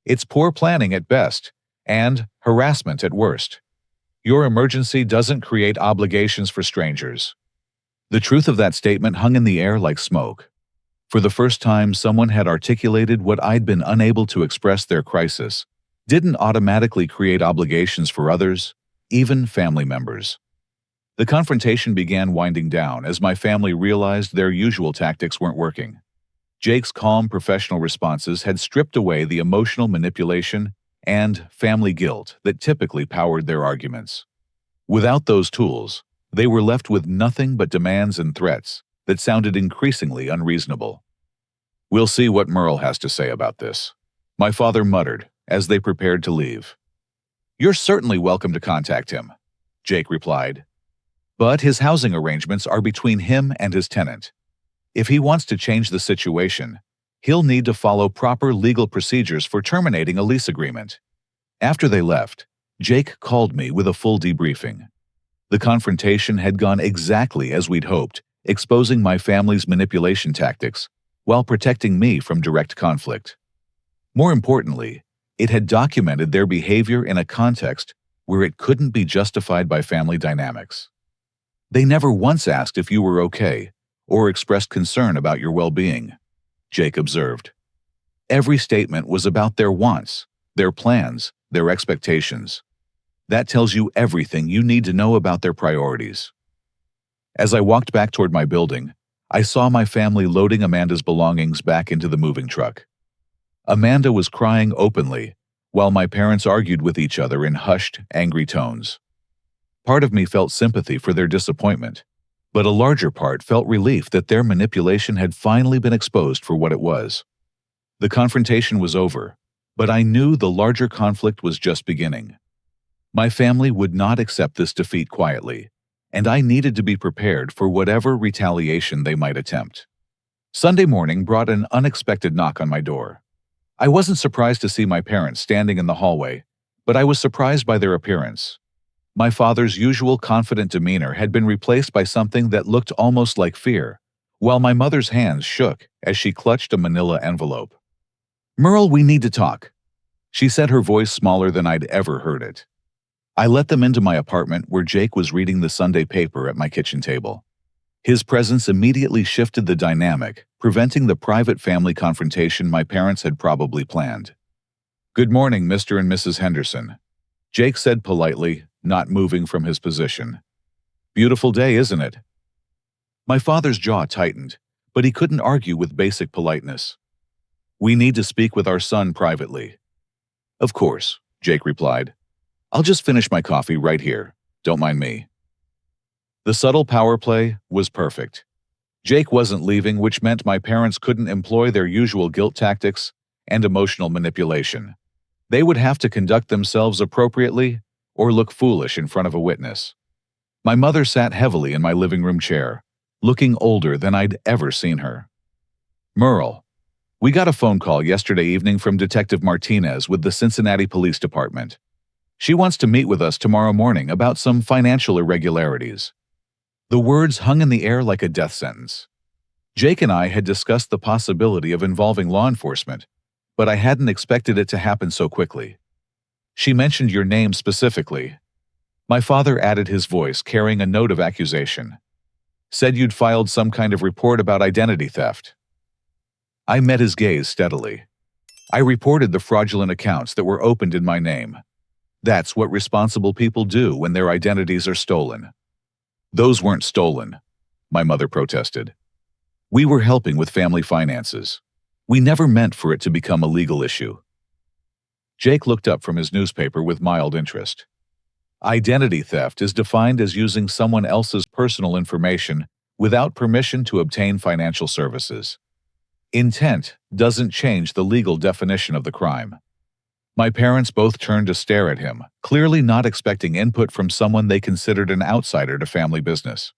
It's poor planning at best, and harassment at worst. Your emergency doesn't create obligations for strangers." The truth of that statement hung in the air like smoke. For the first time, someone had articulated what I'd been unable to express: their crisis didn't automatically create obligations for others, even family members. The confrontation began winding down as my family realized their usual tactics weren't working. Jake's calm professional responses had stripped away the emotional manipulation and family guilt that typically powered their arguments. Without those tools, they were left with nothing but demands and threats that sounded increasingly unreasonable. We'll see what Merle has to say about this, my father muttered as they prepared to leave. You're certainly welcome to contact him, Jake replied. But his housing arrangements are between him and his tenant. If he wants to change the situation, he'll need to follow proper legal procedures for terminating a lease agreement. After they left, Jake called me with a full debriefing. The confrontation had gone exactly as we'd hoped, exposing my family's manipulation tactics while protecting me from direct conflict. More importantly, it had documented their behavior in a context where it couldn't be justified by family dynamics. They never once asked if you were okay or expressed concern about your well-being, Jake observed. Every statement was about their wants, their plans, their expectations. That tells you everything you need to know about their priorities. As I walked back toward my building, I saw my family loading Amanda's belongings back into the moving truck. Amanda was crying openly, while my parents argued with each other in hushed, angry tones. Part of me felt sympathy for their disappointment, but a larger part felt relief that their manipulation had finally been exposed for what it was. The confrontation was over, but I knew the larger conflict was just beginning. My family would not accept this defeat quietly, and I needed to be prepared for whatever retaliation they might attempt. Sunday morning brought an unexpected knock on my door. I wasn't surprised to see my parents standing in the hallway, but I was surprised by their appearance. My father's usual confident demeanor had been replaced by something that looked almost like fear, while my mother's hands shook as she clutched a manila envelope. "Merle, we need to talk," she said, her voice smaller than I'd ever heard it. I let them into my apartment where Jake was reading the Sunday paper at my kitchen table. His presence immediately shifted the dynamic, preventing the private family confrontation my parents had probably planned. "Good morning, Mr. and Mrs. Henderson," Jake said politely, not moving from his position. "Beautiful day, isn't it?" My father's jaw tightened, but he couldn't argue with basic politeness. "We need to speak with our son privately." "Of course," Jake replied. "I'll just finish my coffee right here. Don't mind me." The subtle power play was perfect. Jake wasn't leaving, which meant my parents couldn't employ their usual guilt tactics and emotional manipulation. They would have to conduct themselves appropriately or look foolish in front of a witness. My mother sat heavily in my living room chair, looking older than I'd ever seen her. "Merle, we got a phone call yesterday evening from Detective Martinez with the Cincinnati Police Department. She wants to meet with us tomorrow morning about some financial irregularities." The words hung in the air like a death sentence. Jake and I had discussed the possibility of involving law enforcement, but I hadn't expected it to happen so quickly. "She mentioned your name specifically." My father added his voice, carrying a note of accusation. "Said you'd filed some kind of report about identity theft." I met his gaze steadily. "I reported the fraudulent accounts that were opened in my name. That's what responsible people do when their identities are stolen." "Those weren't stolen," my mother protested. "We were helping with family finances. We never meant for it to become a legal issue." Jake looked up from his newspaper with mild interest. "Identity theft is defined as using someone else's personal information without permission to obtain financial services. Intent doesn't change the legal definition of the crime." My parents both turned to stare at him, clearly not expecting input from someone they considered an outsider to family business.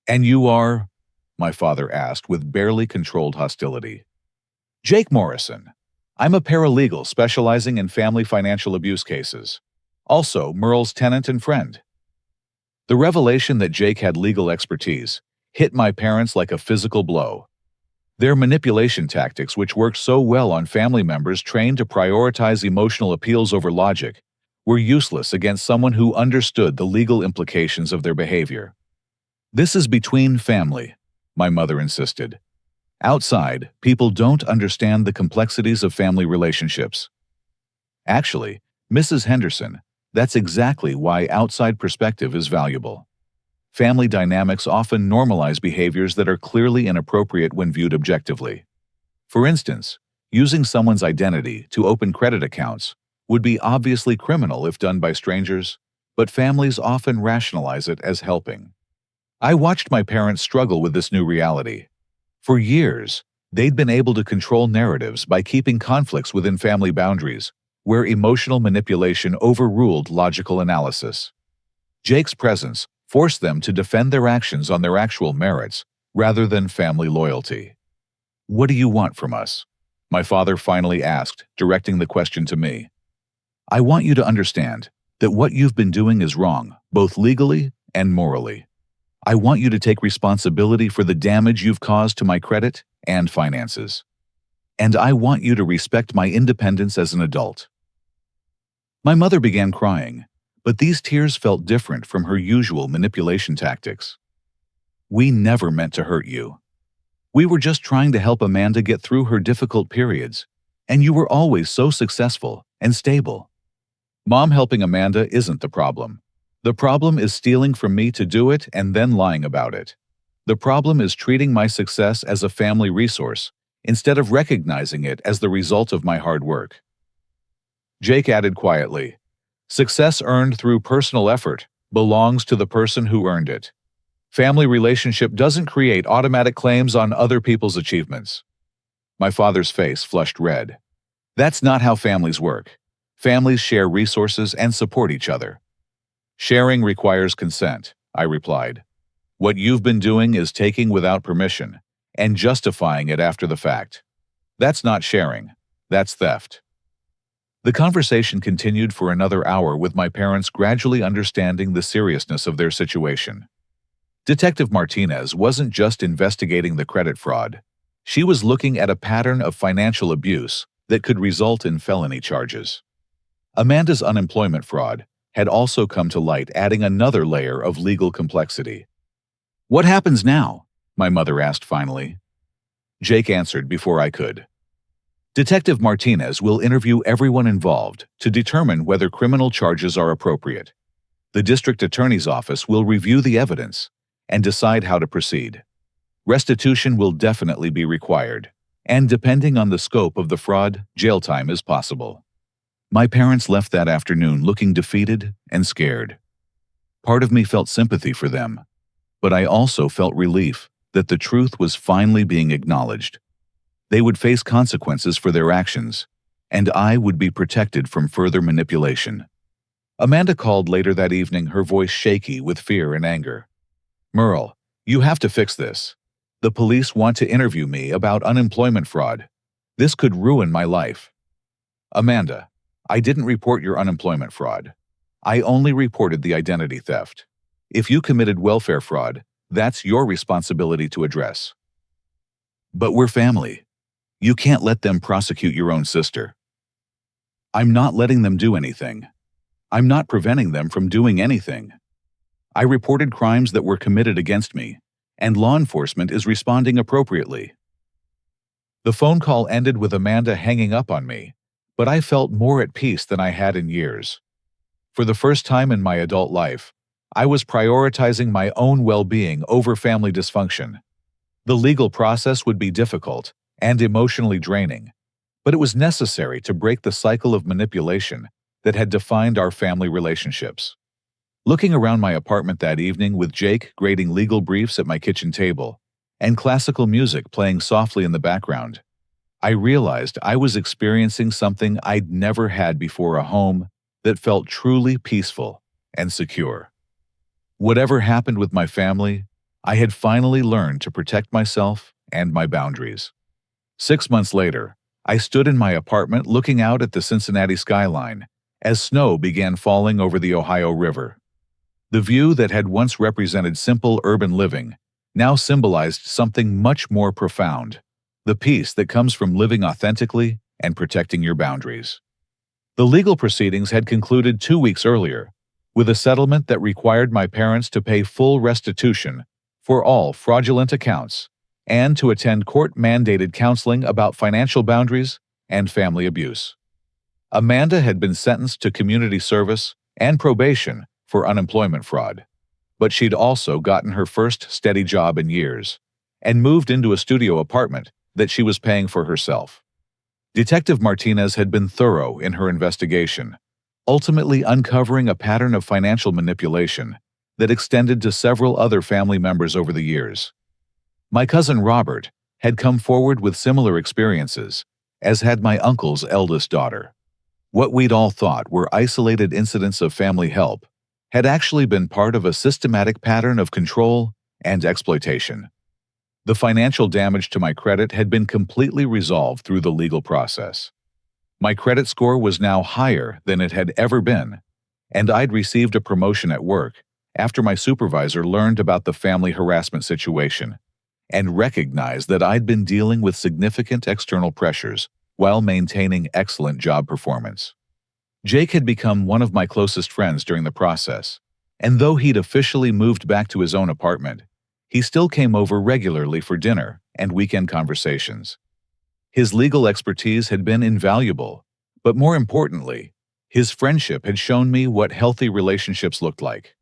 "And you are?" my father asked with barely controlled hostility. "Jake Morrison. I'm a paralegal specializing in family financial abuse cases. Also, Merle's tenant and friend." The revelation that Jake had legal expertise hit my parents like a physical blow. Their manipulation tactics, which worked so well on family members trained to prioritize emotional appeals over logic, were useless against someone who understood the legal implications of their behavior. "This is between family," my mother insisted. "Outside, people don't understand the complexities of family relationships." Actually, Mrs. Henderson, that's exactly why outside perspective is valuable. Family dynamics often normalize behaviors that are clearly inappropriate when viewed objectively. For instance, using someone's identity to open credit accounts would be obviously criminal if done by strangers, but families often rationalize it as helping. I watched my parents struggle with this new reality. For years, They'd been able to control narratives by keeping conflicts within family boundaries, where emotional manipulation overruled logical analysis. Jake's presence forced them to defend their actions on their actual merits rather than family loyalty. "What do you want from us?" my father finally asked, directing the question to me. "I want you to understand that what you've been doing is wrong, both legally and morally. I want you to take responsibility for the damage you've caused to my credit and finances. And I want you to respect my independence as an adult." My mother began crying, but these tears felt different from her usual manipulation tactics. "We never meant to hurt you. We were just trying to help Amanda get through her difficult periods, and you were always so successful and stable. Mom helping Amanda isn't the problem. The problem is stealing from me to do it and then lying about it. The problem is treating my success as a family resource instead of recognizing it as the result of my hard work." Jake added quietly, "Success earned through personal effort belongs to the person who earned it. Family relationship doesn't create automatic claims on other people's achievements." My father's face flushed red. "That's not how families work. Families share resources and support each other." "Sharing requires consent," I replied. "What you've been doing is taking without permission and justifying it after the fact. That's not sharing. That's theft." The conversation continued for another hour with my parents gradually understanding the seriousness of their situation. Detective Martinez wasn't just investigating the credit fraud. She was looking at a pattern of financial abuse that could result in felony charges. Amanda's unemployment fraud had also come to light, adding another layer of legal complexity. "What happens now?" my mother asked finally. Jake answered before I could. "Detective Martinez will interview everyone involved to determine whether criminal charges are appropriate. The district attorney's office will review the evidence and decide how to proceed. Restitution will definitely be required, and depending on the scope of the fraud, jail time is possible." My parents left that afternoon looking defeated and scared. Part of me felt sympathy for them, but I also felt relief that the truth was finally being acknowledged. They would face consequences for their actions, and I would be protected from further manipulation. Amanda called later that evening, her voice shaky with fear and anger. "Merle, you have to fix this. The police want to interview me about unemployment fraud. This could ruin my life." "Amanda, I didn't report your unemployment fraud. I only reported the identity theft. If you committed welfare fraud, that's your responsibility to address." "But we're family. You can't let them prosecute your own sister." "I'm not letting them do anything. I'm not preventing them from doing anything. I reported crimes that were committed against me, and law enforcement is responding appropriately." The phone call ended with Amanda hanging up on me, but I felt more at peace than I had in years. For the first time in my adult life, I was prioritizing my own well-being over family dysfunction. The legal process would be difficult and emotionally draining, but it was necessary to break the cycle of manipulation that had defined our family relationships. Looking around my apartment that evening with Jake grading legal briefs at my kitchen table and classical music playing softly in the background, I realized I was experiencing something I'd never had before: a home that felt truly peaceful and secure. Whatever happened with my family, I had finally learned to protect myself and my boundaries. 6 months later, I stood in my apartment looking out at the Cincinnati skyline as snow began falling over the Ohio River. The view that had once represented simple urban living now symbolized something much more profound: the peace that comes from living authentically and protecting your boundaries. The legal proceedings had concluded 2 weeks earlier, with a settlement that required my parents to pay full restitution for all fraudulent accounts and to attend court-mandated counseling about financial boundaries and family abuse. Amanda had been sentenced to community service and probation for unemployment fraud, but she'd also gotten her first steady job in years and moved into a studio apartment that she was paying for herself. Detective Martinez had been thorough in her investigation, ultimately uncovering a pattern of financial manipulation that extended to several other family members over the years. My cousin Robert had come forward with similar experiences, as had my uncle's eldest daughter. What we'd all thought were isolated incidents of family help had actually been part of a systematic pattern of control and exploitation. The financial damage to my credit had been completely resolved through the legal process. My credit score was now higher than it had ever been, and I'd received a promotion at work after my supervisor learned about the family harassment situation and recognized that I'd been dealing with significant external pressures while maintaining excellent job performance. Jake had become one of my closest friends during the process, and though he'd officially moved back to his own apartment, he still came over regularly for dinner and weekend conversations. His legal expertise had been invaluable, but more importantly, his friendship had shown me what healthy relationships looked like.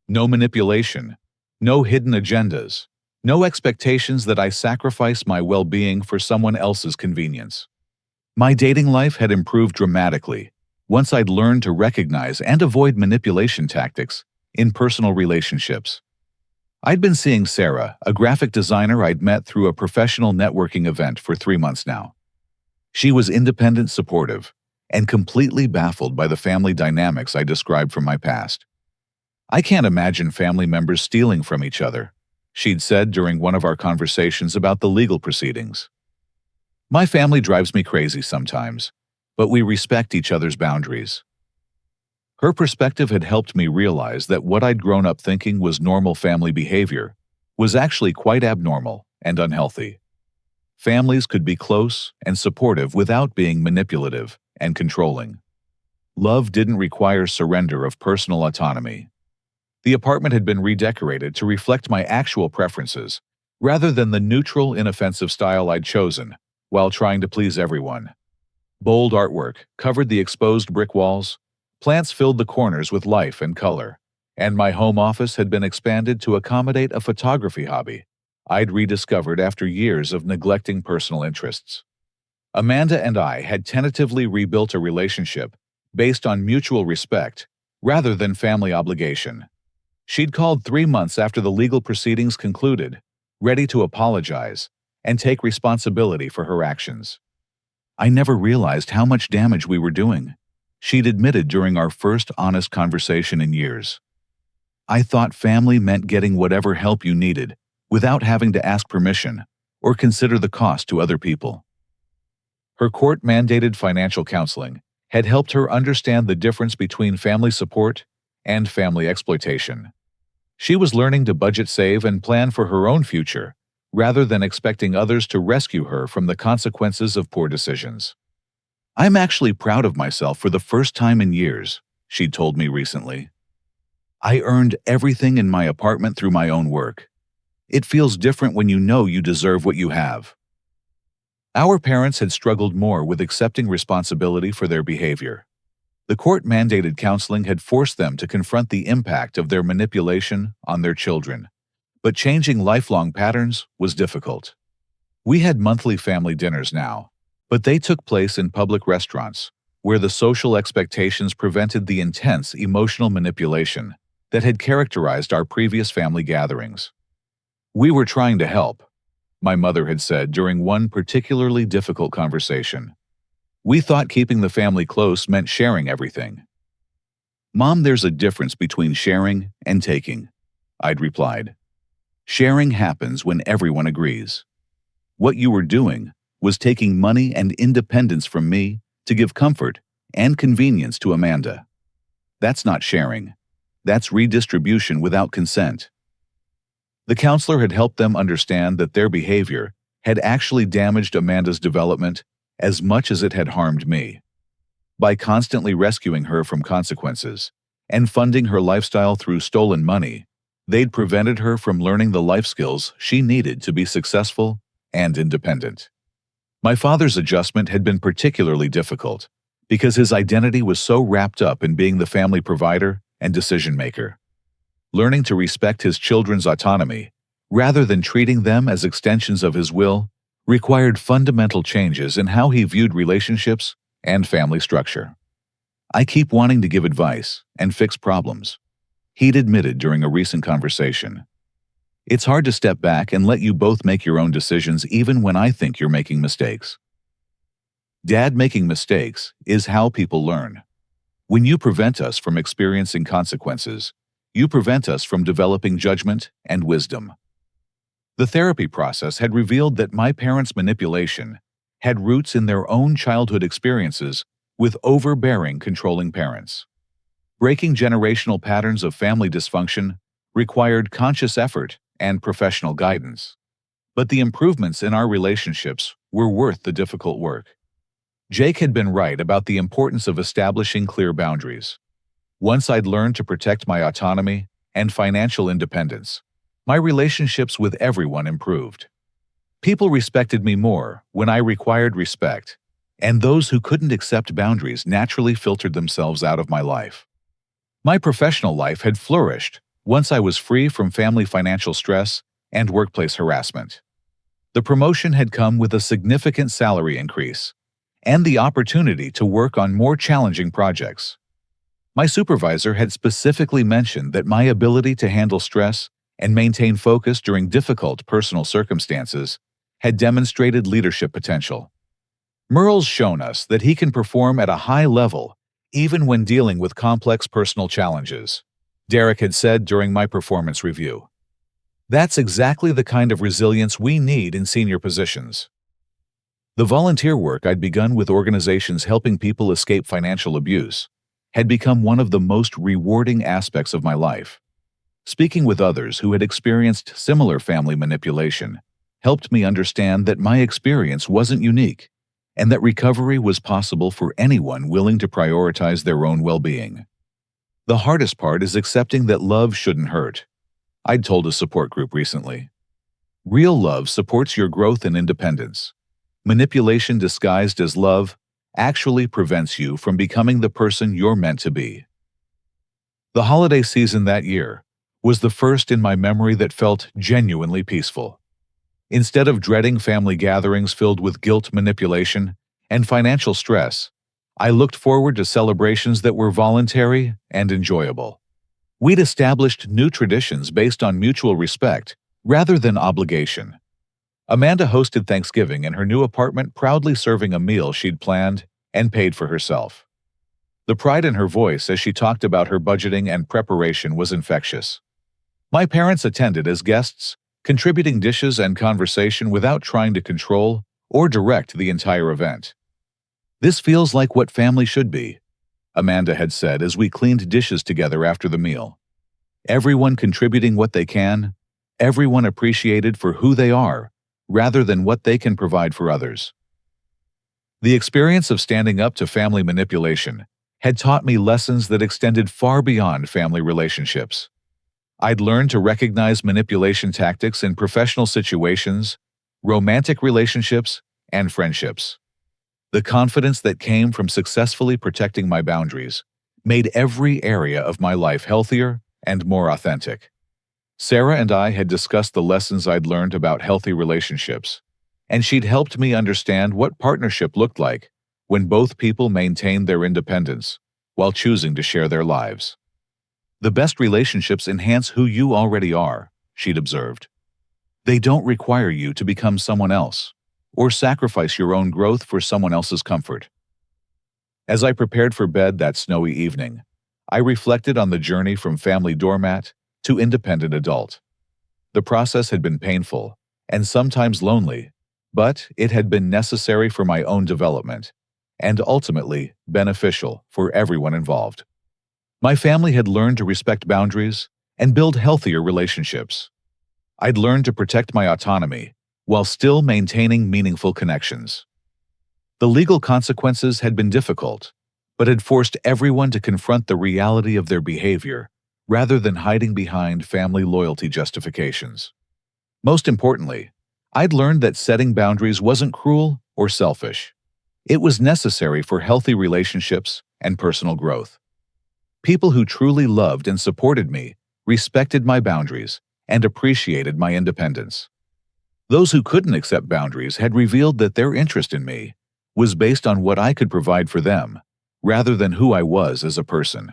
No manipulation, no hidden agendas, no expectations that I sacrifice my well-being for someone else's convenience. My dating life had improved dramatically once I'd learned to recognize and avoid manipulation tactics in personal relationships. I'd been seeing Sarah, a graphic designer I'd met through a professional networking event, for 3 months now. She was independent, supportive, and completely baffled by the family dynamics I described from my past. "I can't imagine family members stealing from each other," she'd said during one of our conversations about the legal proceedings. "My family drives me crazy sometimes, but we respect each other's boundaries." Her perspective had helped me realize that what I'd grown up thinking was normal family behavior was actually quite abnormal and unhealthy. Families could be close and supportive without being manipulative and controlling. Love didn't require surrender of personal autonomy. The apartment had been redecorated to reflect my actual preferences, rather than the neutral, inoffensive style I'd chosen while trying to please everyone. Bold artwork covered the exposed brick walls, plants filled the corners with life and color, and my home office had been expanded to accommodate a photography hobby I'd rediscovered after years of neglecting personal interests. Amanda and I had tentatively rebuilt a relationship based on mutual respect rather than family obligation. She'd called 3 months after the legal proceedings concluded, ready to apologize and take responsibility for her actions. "I never realized how much damage we were doing," she'd admitted during our first honest conversation in years. "I thought family meant getting whatever help you needed without having to ask permission or consider the cost to other people." Her court-mandated financial counseling had helped her understand the difference between family support and family exploitation. She was learning to budget, save, and plan for her own future, rather than expecting others to rescue her from the consequences of poor decisions. "I'm actually proud of myself for the first time in years," she told me recently. "I earned everything in my apartment through my own work. It feels different when you know you deserve what you have." Our parents had struggled more with accepting responsibility for their behavior. The court-mandated counseling had forced them to confront the impact of their manipulation on their children, but changing lifelong patterns was difficult. We had monthly family dinners now, but they took place in public restaurants, where the social expectations prevented the intense emotional manipulation that had characterized our previous family gatherings. "We were trying to help," my mother had said during one particularly difficult conversation. "We thought keeping the family close meant sharing everything." "Mom, there's a difference between sharing and taking," I'd replied. "Sharing happens when everyone agrees. What you were doing was taking money and independence from me to give comfort and convenience to Amanda. That's not sharing. That's redistribution without consent." The counselor had helped them understand that their behavior had actually damaged Amanda's development as much as it had harmed me. By constantly rescuing her from consequences and funding her lifestyle through stolen money, they'd prevented her from learning the life skills she needed to be successful and independent. My father's adjustment had been particularly difficult because his identity was so wrapped up in being the family provider and decision-maker. Learning to respect his children's autonomy, rather than treating them as extensions of his will, required fundamental changes in how he viewed relationships and family structure. "I keep wanting to give advice and fix problems," he'd admitted during a recent conversation. It's hard to step back and let you both make your own decisions even when I think you're making mistakes. Dad, making mistakes is how people learn. When you prevent us from experiencing consequences, you prevent us from developing judgment and wisdom. The therapy process had revealed that my parents' manipulation had roots in their own childhood experiences with overbearing, controlling parents. Breaking generational patterns of family dysfunction required conscious effort and professional guidance. But the improvements in our relationships were worth the difficult work. Jake had been right about the importance of establishing clear boundaries. Once I'd learned to protect my autonomy and financial independence, my relationships with everyone improved. People respected me more when I required respect, and those who couldn't accept boundaries naturally filtered themselves out of my life. My professional life had flourished once I was free from family financial stress and workplace harassment. The promotion had come with a significant salary increase and the opportunity to work on more challenging projects. My supervisor had specifically mentioned that my ability to handle stress and maintain focus during difficult personal circumstances had demonstrated leadership potential. Merle's shown us that he can perform at a high level even when dealing with complex personal challenges, Derek had said during my performance review. That's exactly the kind of resilience we need in senior positions. The volunteer work I'd begun with organizations helping people escape financial abuse had become one of the most rewarding aspects of my life. Speaking with others who had experienced similar family manipulation helped me understand that my experience wasn't unique and that recovery was possible for anyone willing to prioritize their own well-being. The hardest part is accepting that love shouldn't hurt, I'd told a support group recently. Real love supports your growth and independence. Manipulation disguised as love actually prevents you from becoming the person you're meant to be. The holiday season that year was the first in my memory that felt genuinely peaceful. Instead of dreading family gatherings filled with guilt, manipulation, and financial stress, I looked forward to celebrations that were voluntary and enjoyable. We'd established new traditions based on mutual respect rather than obligation. Amanda hosted Thanksgiving in her new apartment, proudly serving a meal she'd planned and paid for herself. The pride in her voice as she talked about her budgeting and preparation was infectious. My parents attended as guests, contributing dishes and conversation without trying to control or direct the entire event. This feels like what family should be, Amanda had said as we cleaned dishes together after the meal. Everyone contributing what they can, everyone appreciated for who they are, rather than what they can provide for others. The experience of standing up to family manipulation had taught me lessons that extended far beyond family relationships. I'd learned to recognize manipulation tactics in professional situations, romantic relationships, and friendships. The confidence that came from successfully protecting my boundaries made every area of my life healthier and more authentic. Sarah and I had discussed the lessons I'd learned about healthy relationships, and she'd helped me understand what partnership looked like when both people maintained their independence while choosing to share their lives. The best relationships enhance who you already are, she'd observed. They don't require you to become someone else or sacrifice your own growth for someone else's comfort. As I prepared for bed that snowy evening, I reflected on the journey from family doormat to independent adult. The process had been painful and sometimes lonely, but it had been necessary for my own development and ultimately beneficial for everyone involved. My family had learned to respect boundaries and build healthier relationships. I'd learned to protect my autonomy while still maintaining meaningful connections. The legal consequences had been difficult, but had forced everyone to confront the reality of their behavior rather than hiding behind family loyalty justifications. Most importantly, I'd learned that setting boundaries wasn't cruel or selfish. It was necessary for healthy relationships and personal growth. People who truly loved and supported me respected my boundaries and appreciated my independence. Those who couldn't accept boundaries had revealed that their interest in me was based on what I could provide for them, rather than who I was as a person.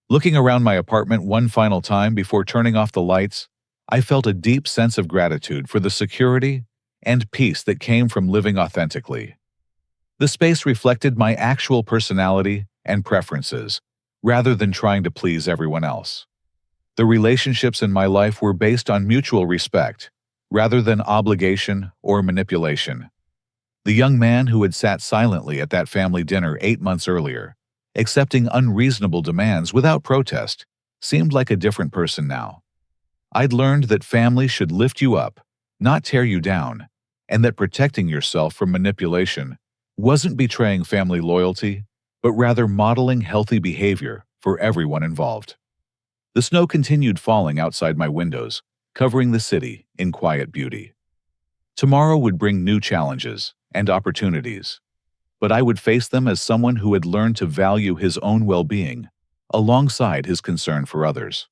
Looking around my apartment one final time before turning off the lights, I felt a deep sense of gratitude for the security and peace that came from living authentically. The space reflected my actual personality and preferences, rather than trying to please everyone else. The relationships in my life were based on mutual respect, rather than obligation or manipulation. The young man who had sat silently at that family dinner 8 months earlier, accepting unreasonable demands without protest, seemed like a different person now. I'd learned that family should lift you up, not tear you down, and that protecting yourself from manipulation wasn't betraying family loyalty, but rather modeling healthy behavior for everyone involved. The snow continued falling outside my windows, covering the city in quiet beauty. Tomorrow would bring new challenges and opportunities, but I would face them as someone who had learned to value his own well-being alongside his concern for others.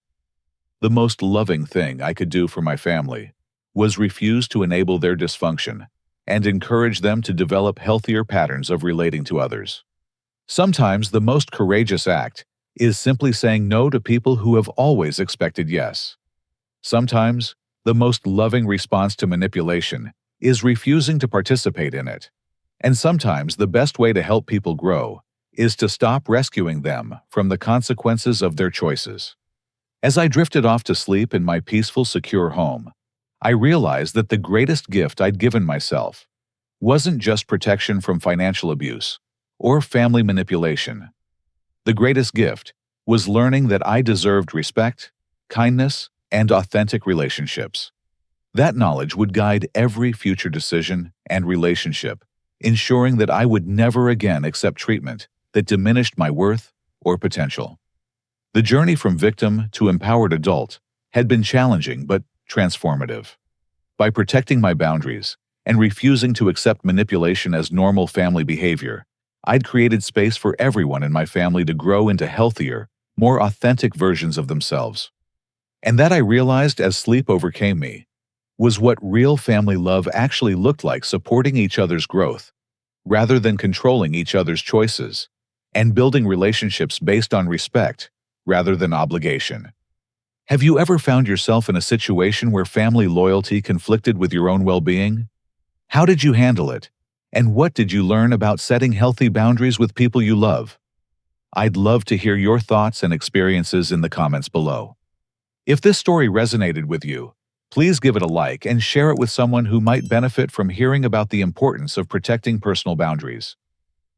The most loving thing I could do for my family was refuse to enable their dysfunction and encourage them to develop healthier patterns of relating to others. Sometimes the most courageous act is simply saying no to people who have always expected yes. Sometimes the most loving response to manipulation is refusing to participate in it. And sometimes the best way to help people grow is to stop rescuing them from the consequences of their choices. As I drifted off to sleep in my peaceful, secure home, I realized that the greatest gift I'd given myself wasn't just protection from financial abuse or family manipulation. The greatest gift was learning that I deserved respect, kindness, and authentic relationships. That knowledge would guide every future decision and relationship, ensuring that I would never again accept treatment that diminished my worth or potential. The journey from victim to empowered adult had been challenging but transformative. By protecting my boundaries and refusing to accept manipulation as normal family behavior, I'd created space for everyone in my family to grow into healthier, more authentic versions of themselves. And that, I realized as sleep overcame me, was what real family love actually looked like: supporting each other's growth, rather than controlling each other's choices, and building relationships based on respect, rather than obligation. Have you ever found yourself in a situation where family loyalty conflicted with your own well-being? How did you handle it? And what did you learn about setting healthy boundaries with people you love? I'd love to hear your thoughts and experiences in the comments below. If this story resonated with you, please give it a like and share it with someone who might benefit from hearing about the importance of protecting personal boundaries.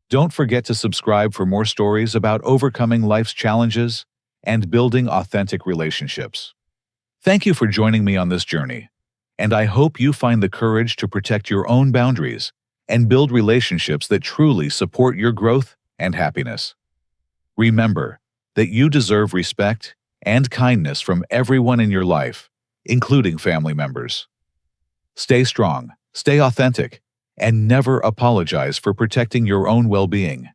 Don't forget to subscribe for more stories about overcoming life's challenges and building authentic relationships. Thank you for joining me on this journey, and I hope you find the courage to protect your own boundaries and build relationships that truly support your growth and happiness. Remember that you deserve respect and kindness from everyone in your life, including family members. Stay strong, stay authentic, and never apologize for protecting your own well-being.